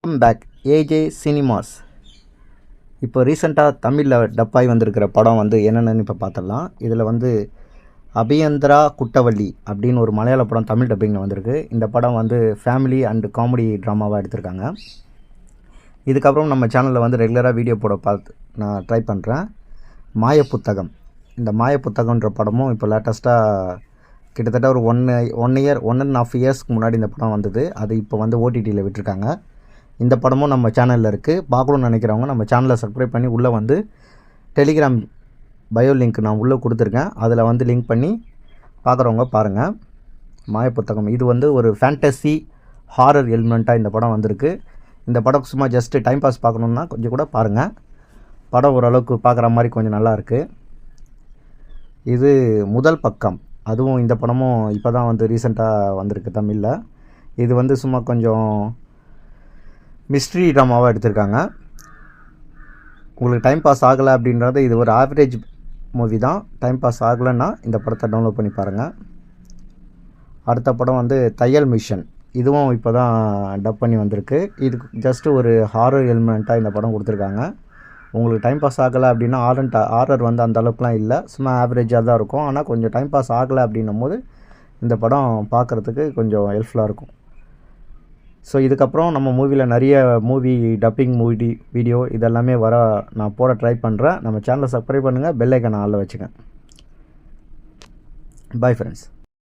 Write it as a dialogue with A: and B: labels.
A: Welcome back AJ cinemas. இப்போ ரீசெண்டாக தமிழில் டப்பாய் வந்திருக்கிற படம் வந்து என்னென்னு இப்போ பார்த்துடலாம். இதில் வந்து அபியந்திரா குட்டவள்ளி அப்படின்னு ஒரு மலையாள படம் தமிழ் டப்பிங்கில் வந்திருக்கு. இந்த படம் வந்து ஃபேமிலி அண்டு காமெடி ட்ராமாவாக எடுத்திருக்காங்க. இதுக்கப்புறம் நம்ம சேனலில் வந்து ரெகுலராக வீடியோ போட நான் ட்ரை பண்ணுறேன். மாய புத்தகம், இந்த மாய புத்தகன்ற படமும் இப்போ லேட்டஸ்ட்டாக கிட்டத்தட்ட ஒரு 1.5 இயர்ஸ்க்கு முன்னாடி இந்த படம் வந்தது. அது இப்போ வந்து ஓடிடியில் விட்டுருக்காங்க. இந்த படமும் நம்ம சேனலில் இருக்குது. பார்க்கணுன்னு நினைக்கிறவங்க நம்ம சேனலை சப்ஸ்கிரைப் பண்ணி உள்ளே வந்து டெலிகிராம் பயோ லிங்க் நான் உள்ளே கொடுத்துருக்கேன். அதில் வந்து லிங்க் பண்ணி பார்க்குறவங்க பாருங்கள். மாய புத்தகம் இது வந்து ஒரு ஃபேண்டசி ஹாரர் எலிமெண்ட்டாக இந்த படம் வந்திருக்கு. இந்த படம் சும்மா ஜஸ்ட்டு டைம் பாஸ் பார்க்கணுன்னா கொஞ்சம் கூட பாருங்கள். படம் ஓரளவுக்கு பார்க்குற மாதிரி கொஞ்சம் நல்லாயிருக்கு. இது முதல் பக்கம், அதுவும் இந்த படமும் இப்போ தான் வந்து ரீசெண்டாக வந்திருக்கு தமிழில். இது வந்து சும்மா கொஞ்சம் மிஸ்ட்ரி ட்ராமாவாக எடுத்திருக்காங்க. உங்களுக்கு டைம் பாஸ் ஆகலை அப்படின்றது, இது ஒரு ஆவரேஜ் மூவி தான். டைம் பாஸ் ஆகலைன்னா இந்த படத்தை டவுன்லோட் பண்ணி பாருங்கள். அடுத்த படம் வந்து தையல் மிஷன். இதுவும் இப்போ தான் டப் பண்ணி வந்திருக்கு. இது ஜஸ்ட்டு ஒரு ஹாரர் எலிமெண்ட்டாக இந்த படம் கொடுத்துருக்காங்க. உங்களுக்கு டைம் பாஸ் ஆகலை அப்படின்னா ஹாரர் வந்து அந்த அளவுக்குலாம் இல்லை, சும்மா ஆவரேஜாக தான் இருக்கும். ஆனால் கொஞ்சம் டைம் பாஸ் ஆகலை அப்படின்னும் போது இந்த படம் பார்க்குறதுக்கு கொஞ்சம் ஹெல்ப்ஃபுல்லாக இருக்கும். ஸோ இதுக்கப்புறம் நம்ம மூவியில் நிறைய டப்பிங் வீடியோ இதெல்லாமே நான் போட ட்ரை பண்ணுறேன். நம்ம சேனலை சப்ஸ்கிரைப் பண்ணுங்கள், பெல் ஐக்கானை ஆல்ல வச்சுங்க. Bye friends.